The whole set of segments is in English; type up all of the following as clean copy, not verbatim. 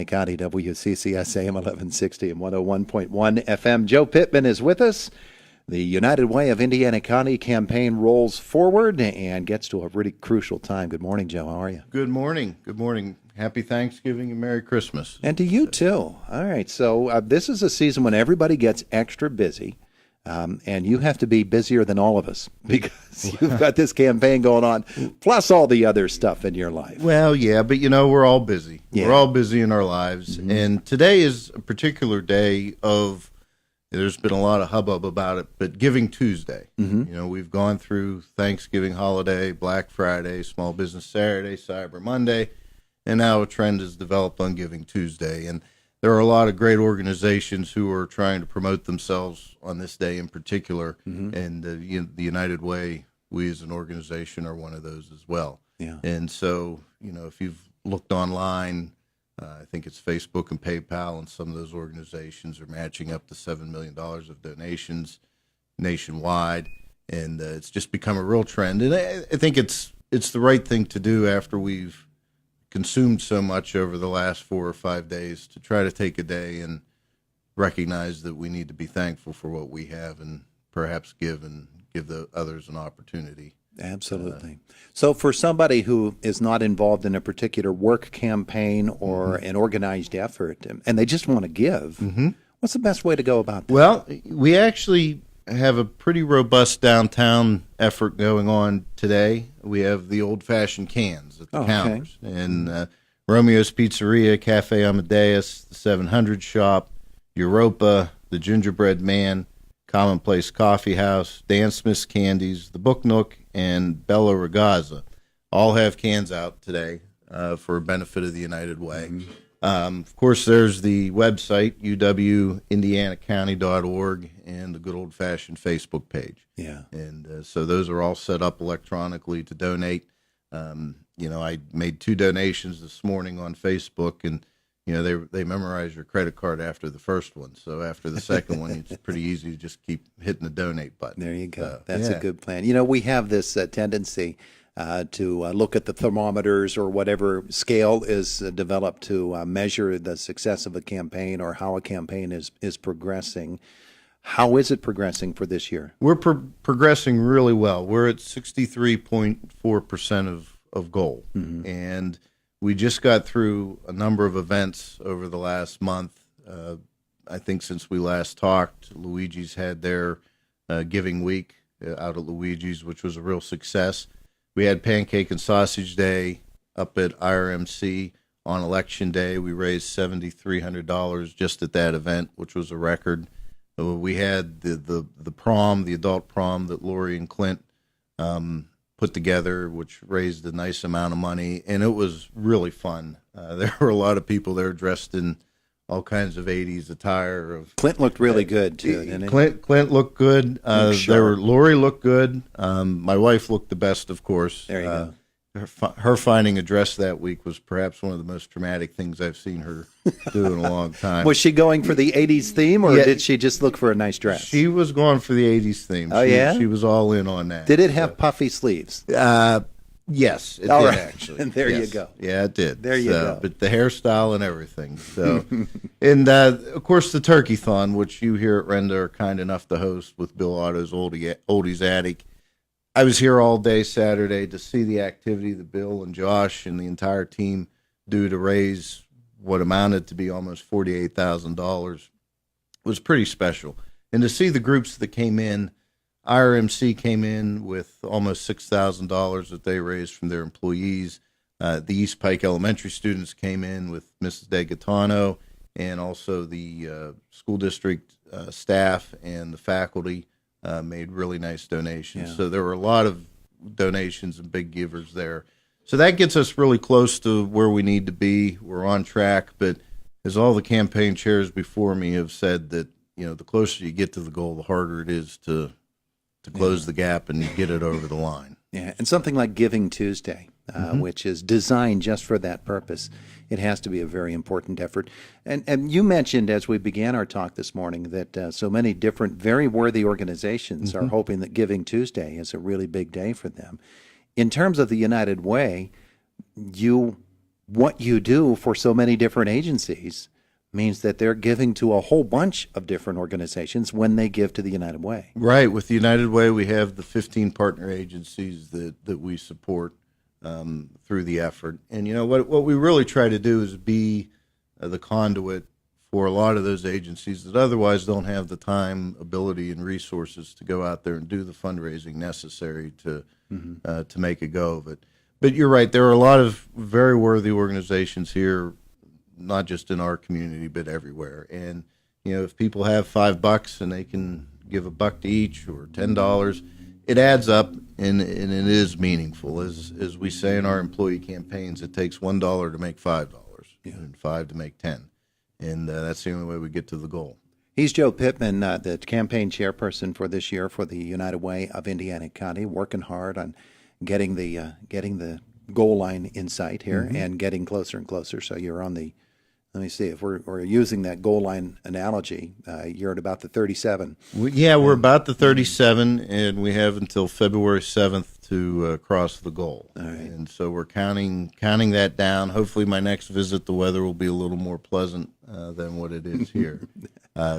County, WCCS AM 1160 and 101.1 FM. Joe Pittman is with us. The United Way of Indiana County campaign rolls forward and gets to a really crucial time. Good morning, Joe. How are you? Good morning. Good morning. Happy Thanksgiving and Merry Christmas. And to you, too. All right. So this is a season when everybody gets extra busy. And you have to be busier than all of us because you've got this campaign going on, plus all the other stuff in your life. Well, yeah, but we're all busy. Yeah. We're all busy in our lives. Mm-hmm. And today is a particular day of, there's been a lot of hubbub about it, but Giving Tuesday. Mm-hmm. We've gone through Thanksgiving holiday, Black Friday, Small Business Saturday, Cyber Monday, and now a trend has developed on Giving Tuesday. And there are a lot of great organizations who are trying to promote themselves on this day in particular, mm-hmm. and the United Way, we as an organization are one of those as well. Yeah. And so, if you've looked online, I think it's Facebook and PayPal, and some of those organizations are matching up to $7 million of donations nationwide, and it's just become a real trend. And I think it's the right thing to do after we've consumed so much over the last 4 or 5 days, to try to take a day and recognize that we need to be thankful for what we have and perhaps give the others an opportunity. Absolutely. So for somebody who is not involved in a particular work campaign or mm-hmm. an organized effort, and they just want to give, mm-hmm. what's the best way to go about that? Well, we actually have a pretty robust downtown effort going on today. We have the old-fashioned cans at the counters. Okay. And Romeo's Pizzeria, Cafe Amadeus, the 700 Shop, Europa, the Gingerbread Man, Commonplace Coffee House, Dan Smith's Candies, the Book Nook, and Bella Ragazza all have cans out today for benefit of the United Way. Mm-hmm. Of course, there's the website, uwindianacounty.org, and the good old-fashioned Facebook page. Yeah. And so those are all set up electronically to donate. I made 2 donations this morning on Facebook, and they memorize your credit card after the first one. So after the second one, it's pretty easy to just keep hitting the donate button. There you go. That's a good plan. We have this tendency to look at the thermometers or whatever scale is developed to measure the success of a campaign or how a campaign is progressing. How is it progressing for this year? We're progressing really well. We're at 63.4% of goal. Mm-hmm. And we just got through a number of events over the last month. I think since we last talked, Luigi's had their Giving Week out at Luigi's, which was a real success. We had Pancake and Sausage Day up at IRMC on Election Day. We raised $7,300 just at that event, which was a record. We had the prom, the adult prom that Lori and Clint put together, which raised a nice amount of money, and it was really fun. There were a lot of people there dressed in all kinds of 80s attire. Clint looked really good, too, didn't he? Clint looked good. Lori looked good. My wife looked the best, of course. There you go. Her finding a dress that week was perhaps one of the most traumatic things I've seen her do in a long time. Was she going for the 80s theme, or did she just look for a nice dress? She was going for the 80s theme. She was all in on that. Did it have puffy sleeves? Yes, it all did, right. actually. And there you go. Yeah, it did. There you go. But the hairstyle and everything. So, and of course the Turkey-thon, which you here at Renda are kind enough to host with Bill Otto's Oldies Attic. I was here all day Saturday to see the activity that Bill and Josh and the entire team do to raise what amounted to be almost $48,000. Was pretty special. And to see the groups that came in, IRMC came in with almost $6,000 that they raised from their employees. The East Pike Elementary students came in with Mrs. DeGaetano, and also the school district staff and the faculty made really nice donations. Yeah. So there were a lot of donations and big givers there. So that gets us really close to where we need to be. We're on track, but as all the campaign chairs before me have said, that the closer you get to the goal, the harder it is to close the gap and get it over the line. Yeah, and something like Giving Tuesday, which is designed just for that purpose, it has to be a very important effort. And you mentioned as we began our talk this morning that so many different very worthy organizations are hoping that Giving Tuesday is a really big day for them. In terms of the United Way, you what you do for so many different agencies means that they're giving to a whole bunch of different organizations when they give to the United Way. Right. With the United Way, we have the 15 partner agencies that we support through the effort. And, what we really try to do is be the conduit for a lot of those agencies that otherwise don't have the time, ability, and resources to go out there and do the fundraising necessary to make a go of it. But you're right. There are a lot of very worthy organizations here, not just in our community, but everywhere. And, if people have $5 and they can give $1 to each or $10, it adds up and it is meaningful. As we say in our employee campaigns, it takes $1 to make $5 and 5 to make 10. And that's the only way we get to the goal. He's Joe Pittman, the campaign chairperson for this year for the United Way of Indiana County, working hard on getting the goal line in sight here and getting closer and closer. So you're on the, let me see, if we're using that goal line analogy, you're at about the 37. We're about the 37, and we have until February 7th to cross the goal. All right. And so we're counting that down. Hopefully my next visit, the weather will be a little more pleasant than what it is here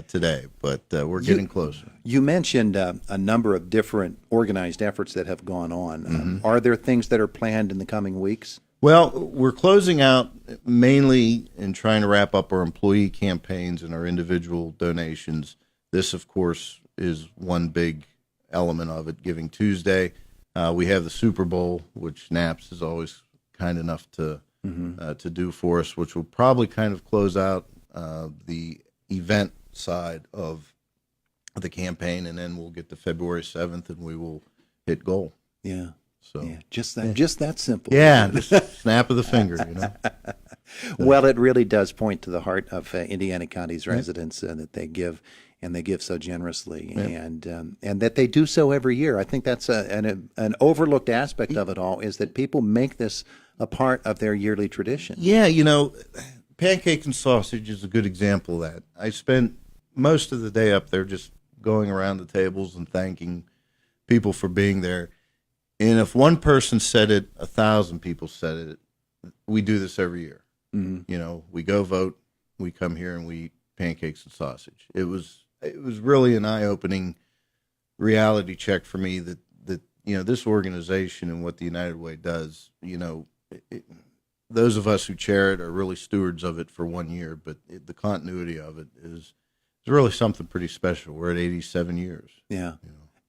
today. But we're getting closer. You mentioned a number of different organized efforts that have gone on. Are there things that are planned in the coming weeks? Well, we're closing out mainly in trying to wrap up our employee campaigns and our individual donations. This, of course, is one big element of it, Giving Tuesday. We have the Super Bowl, which NAPS is always kind enough to do for us, which will probably kind of close out the event side of the campaign, and then we'll get to February 7th, and we will hit goal. Yeah. So just that simple. Yeah, just snap of the finger, Well, it really does point to the heart of Indiana County's residents that they give, and they give so generously, and that they do so every year. I think that's an overlooked aspect of it all, is that people make this a part of their yearly tradition. Yeah, pancake and sausage is a good example of that. I spent most of the day up there just going around the tables and thanking people for being there. And if one person said it, 1,000 people said it. We do this every year. We go vote, we come here and we eat pancakes and sausage. It was really an eye-opening reality check for me that this organization and what the United Way does, those of us who chair it are really stewards of it for 1 year, but the continuity of it is really something pretty special. We're at 87 years. Yeah.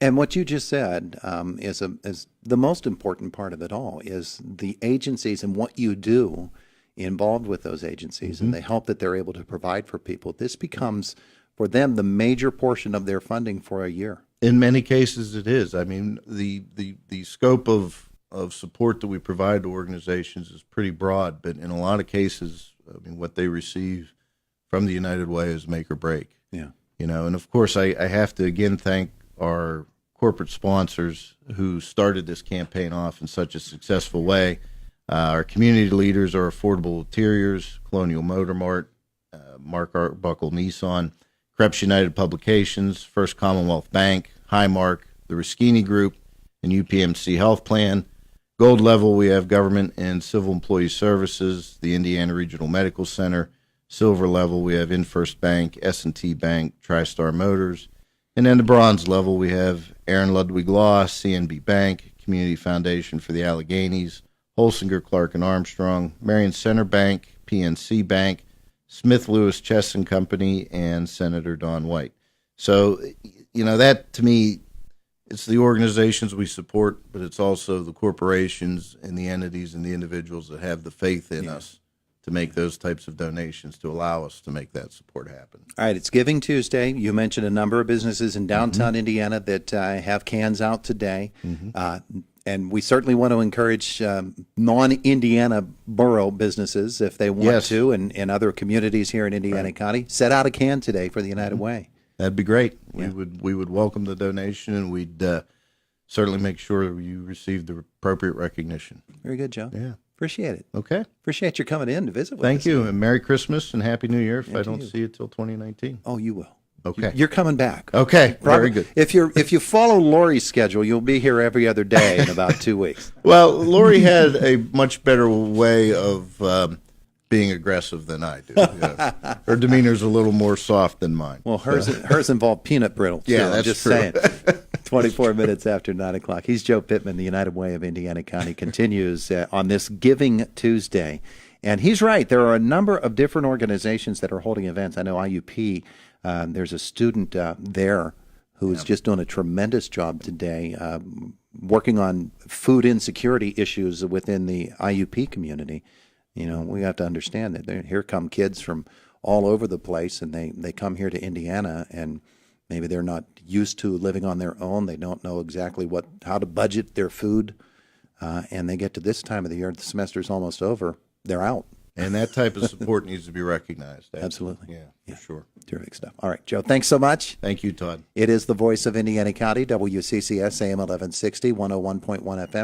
And what you just said is the most important part of it all, is the agencies and what you do involved with those agencies and the help that they're able to provide for people. This becomes, for them, the major portion of their funding for a year. In many cases, it is. I mean, the scope of support that we provide to organizations is pretty broad, but in a lot of cases, what they receive from the United Way is make or break. Yeah. And of course, I have to again thank our corporate sponsors who started this campaign off in such a successful way. Our community leaders are Affordable Interiors, Colonial Motor Mart, Mark Arbuckle Nissan, Krebs United Publications, First Commonwealth Bank, Highmark, the Ruschini Group, and UPMC Health Plan. Gold level, we have Government and Civil Employee Services, the Indiana Regional Medical Center. Silver level, we have InFirst Bank, S&T Bank, TriStar Motors. And then the bronze level, we have Aaron Ludwig Law, CNB Bank, Community Foundation for the Alleghenies, Holsinger, Clark and Armstrong, Marion Center Bank, PNC Bank, Smith Lewis Chess and Company, and Senator Don White. So, that to me, it's the organizations we support, but it's also the corporations and the entities and the individuals that have the faith in us to make those types of donations to allow us to make that support happen. All right, it's Giving Tuesday. You mentioned a number of businesses in downtown Indiana that have cans out today. And we certainly want to encourage non-Indiana borough businesses, if they want to, and other communities here in Indiana County, set out a can today for the United Way. That'd be great. We would welcome the donation, and we'd certainly make sure you receive the appropriate recognition. Very good, Joe. Yeah. Appreciate it. Okay. Appreciate you coming in to visit with us. Thank you, and Merry Christmas and Happy New Year if I don't see you till 2019. Oh, you will. Okay. You're coming back. Okay. Very good. If you follow Lori's schedule, you'll be here every other day in about 2 weeks. Well, Lori had a much better way of being aggressive than I do. Yeah. Her demeanor's a little more soft than mine. Well, hers involved peanut brittle. Too, Yeah, I'm that's just true. saying. 24 minutes after 9 o'clock. He's Joe Pittman. The United Way of Indiana County continues on this Giving Tuesday. And he's right. There are a number of different organizations that are holding events. I know IUP, there's a student there who is just doing a tremendous job today working on food insecurity issues within the IUP community. You know, we have to understand that here come kids from all over the place, and they come here to Indiana, and maybe they're not used to living on their own. They don't know exactly how to budget their food, and they get to this time of the year, the semester's almost over, they're out. And that type of support needs to be recognized. Absolutely. Yeah, for sure. Terrific stuff. All right, Joe, thanks so much. Thank you, Todd. It is the voice of Indiana County, WCCS AM 1160, 101.1 FM.